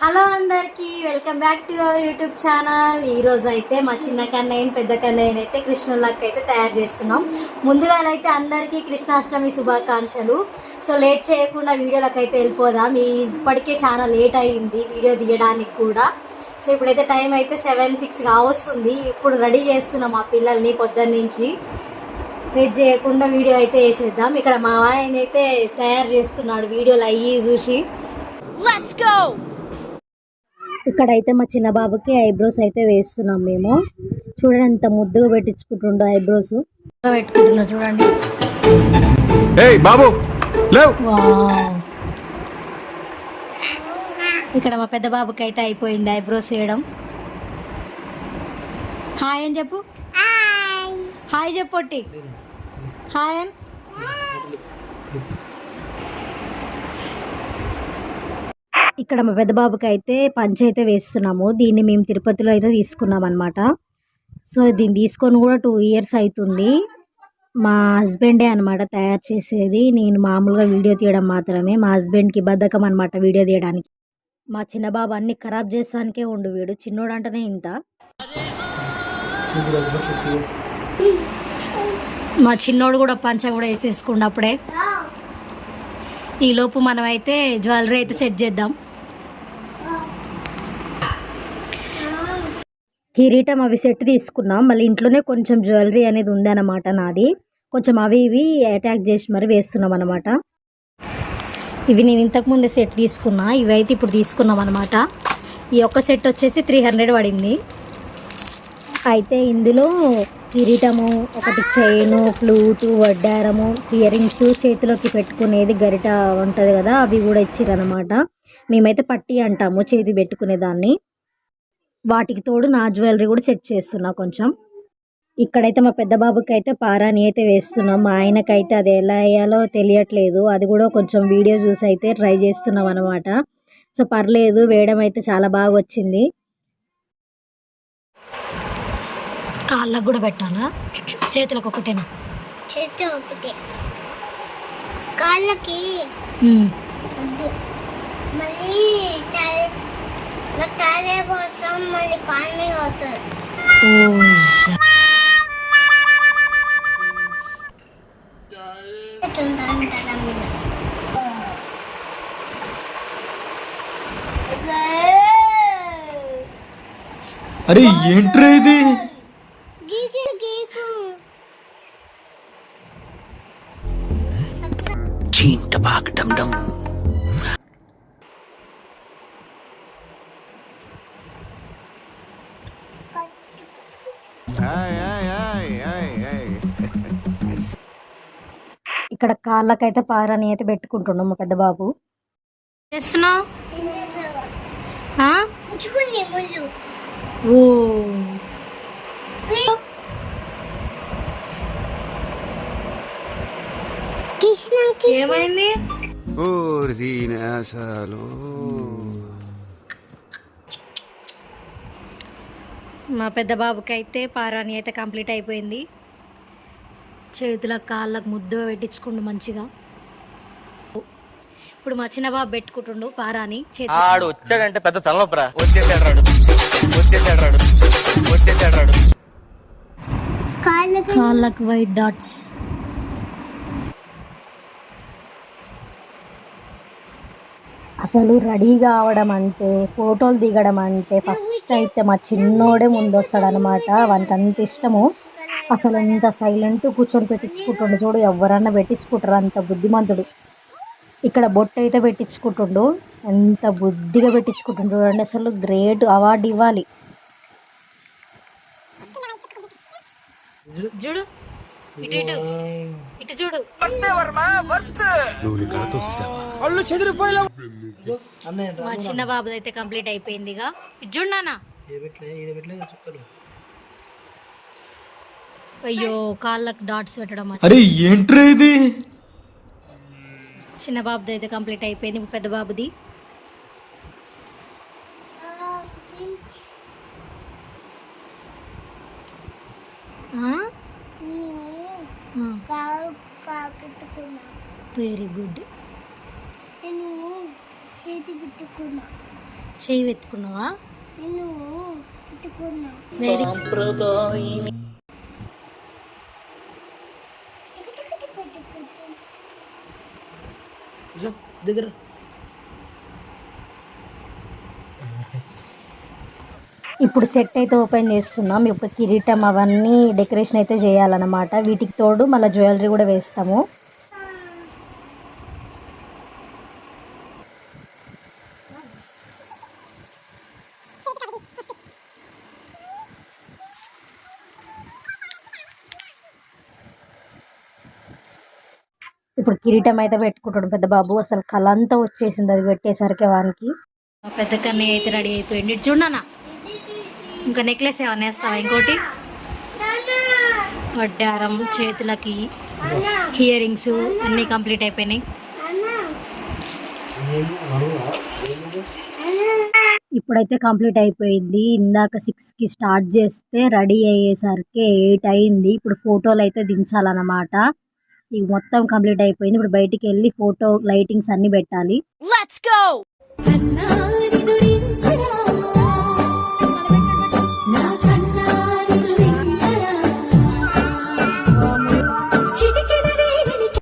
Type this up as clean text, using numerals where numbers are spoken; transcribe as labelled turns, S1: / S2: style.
S1: Hello అందరికి welcome back to our YouTube channel. ఈ రోజు అయితే మా చిన్న కన్నయ్య పెద్ద కన్నయ్యని అయితే కృష్ణులకి అయితే తయారు చేస్తున్నాం. ముందుగా అయితే అందరికీ కృష్ణాష్టమి శుభాకాంక్షలు. సో లేట్ చేయకుండా వీడియోలకు అయితే వెళ్ళిపోదాం. ఇప్పటికే చాలా లేట్ అయింది వీడియో తీయడానికి కూడా. సో ఇప్పుడైతే టైం అయితే 7-6 కావస్తుంది. ఇప్పుడు రెడీ చేస్తున్నాం మా పిల్లల్ని పొద్దున్న నుంచి. లేట్ చేయకుండా వీడియో అయితే వేసేద్దాం. ఇక్కడ మా ఆయన అయితే తయారు చేస్తున్నాడు వీడియోలు అయ్యి చూసి. Let's go. ఇక్కడైతే మా చిన్న బాబుకి ఐబ్రోస్ అయితే వేస్తున్నాం మేము. చూడండి ఎంత ముద్దుగా పెట్టించుకుంటుండో ఐబ్రోస్ పెట్టుకుంటున్నా చూడండి. ఇక్కడ మా పెద్ద బాబుకి అయితే అయిపోయింది ఐబ్రోస్ వేయడం. హాయ్ అని చెప్పు. హాయ్ చెప్పొట్టి. హాయ్ అని. ఇక్కడ మా పెద్ద బాబుకి అయితే పంచ అయితే వేస్తున్నాము. దీన్ని మేము తిరుపతిలో అయితే తీసుకున్నాం అనమాట. సో దీన్ని తీసుకొని కూడా 2 years అవుతుంది. మా హస్బెండే అనమాట తయారు చేసేది. నేను మామూలుగా వీడియో తీయడం మాత్రమే. మా హస్బెండ్కి బద్ధకం అనమాట వీడియో తీయడానికి. మా చిన్న బాబు అన్ని ఖరాబ్ చేసానికే ఉండు వీడు. చిన్నోడు అంటేనే ఇంత. మా చిన్నోడు కూడా పంచ కూడా వేసేసుకుండు అప్పుడే. ఈలోపు మనం అయితే జ్యువెలరీ అయితే సెట్ చేద్దాం. కిరీటం అవి సెట్ తీసుకున్నాం. మళ్ళీ ఇంట్లోనే కొంచెం జ్యువెలరీ అనేది ఉందన్నమాట నాది. కొంచెం అవి ఇవి అటాక్ చేసి మరి వేస్తున్నాం అనమాట. ఇవి నేను ఇంతకుముందే సెట్ తీసుకున్నా. ఇవి అయితే ఇప్పుడు తీసుకున్నాం అనమాట. ఈ ఒక్క సెట్ వచ్చేసి 300 పడింది. అయితే ఇందులో కిరీటము, ఒకటి చైను, ఫ్లూటు, వడ్డారము, ఇయర్ రింగ్స్, చేతిలోకి పెట్టుకునేది గరిట ఉంటుంది కదా, అవి కూడా ఇచ్చిరనమాట. మేమైతే పట్టి అంటాము చేతి పెట్టుకునే దాన్ని. వాటికి తోడు నా జ్యువెలరీ కూడా సెట్ చేస్తున్నా కొంచెం. ఇక్కడైతే మా పెద్ద బాబుకి అయితే పారాని అయితే వేస్తున్నాం. మా ఆయనకైతే అది ఎలా వేయాలో తెలియట్లేదు. అది కూడా కొంచెం వీడియో చూసి అయితే ట్రై చేస్తున్నాం అనమాట. సో పర్లేదు, వేయడం అయితే చాలా బాగా వచ్చింది. కాళ్ళకు కూడా పెట్టాలా? చేతులకు ఒకటేనా?
S2: చేతి ఒకటే, కాళ్ళకి మళ్ళీ తాడే కోసం మళ్ళీ కాళ్ళని అవుతుంది.
S3: అరే ఏంట్రా ఇది?
S1: ఇక్కడ కాళ్ళకైతే పారాని అయితే పెట్టుకుంటున్నాం మా పెద్ద బాబు. చేస్తున్నావు? ఏమైంది? మా పెద్ద బాబుకి అయితే పారాని అయితే కంప్లీట్ అయిపోయింది. చేతులకు కాళ్ళకు ముద్దు పెట్టించుకుండు మంచిగా. ఇప్పుడు మా చిన్న బాబు పెట్టుకుంటుండు పారాని.
S3: ఆడు వచ్చాడంటే పెద్ద తలనొప్పరా. వచ్చేసాడు
S1: కాళ్ళకు వైట్ డాట్స్. అసలు రెడీ కావడం అంటే, ఫోటోలు దిగడం అంటే ఫస్ట్ అయితే మా చిన్నోడే ముందు వస్తాడు అనమాట. వానికి అంత ఇష్టము. అసలు ఎంత సైలెంట్ కూర్చొని పెట్టించుకుంటుండు చూడు. ఎవరన్నా పెట్టించుకుంటారు, అంత బుద్ధిమంతుడు. ఇక్కడ బొట్టు అయితే పెట్టించుకుంటుండు. ఎంత బుద్ధిగా పెట్టించుకుంటుండు చూడండి. అసలు గ్రేట్, అవార్డు ఇవ్వాలి. చూడు ఇటు ఇటు ఇటు చూడు. మా చిన్న బాబు అయితే కంప్లీట్ అయిపోయింది. ఇక ఇటు చూడు నాన్న. అయ్యో కాళ్ళకు డాట్స్ పెట్టడం.
S3: అరే ఏంట్రా ఇది?
S1: చిన్న బాబుది అయితే కంప్లీట్ అయిపోయింది. పెద్ద బాబుది వెరీ గుడ్.
S2: చేతి పెట్టుకున్నా.
S1: చెయ్యి వెతుకున్నావా?
S2: నేను ఇట్టుకున్నా
S1: వెరీ
S4: దగ్గర
S1: ఇప్పుడు సెట్ అయితే ఓపెన్ చేస్తున్నాం. ఇప్పుడు కిరీటం అవన్నీ డెకరేషన్ అయితే చేయాలన్నమాట. వీటికి తోడు మళ్ళీ జ్యువెలరీ కూడా వేస్తాము. ఇప్పుడు కిరీటం అయితే పెట్టుకుంటాడు పెద్ద బాబు. అసలు కళ అంతా వచ్చేసింది అది పెట్టేసరికి వానికి. పెద్ద కన్నయ్య అయితే రెడీ అయిపోయింది. ఇటు చూడనా, ఇంకా నెక్లెస్ ఏమన్నా వేస్తావా? ఇంకోటి వడ్డారం, చేతులకి ఇయర్ రింగ్స్ అన్నీ కంప్లీట్ అయిపోయినాయి. ఇప్పుడైతే కంప్లీట్ అయిపోయింది. ఇందాక 6కి స్టార్ట్ చేస్తే రెడీ అయ్యేసరికి 8 అయింది. ఇప్పుడు ఫోటోలు అయితే దించాలన్నమాట. ఇక మొత్తం కంప్లీట్ అయిపోయింది. ఇప్పుడు బయటికి వెళ్ళి ఫోటో లైటింగ్స్ అన్ని పెట్టాలి.
S5: Let's go!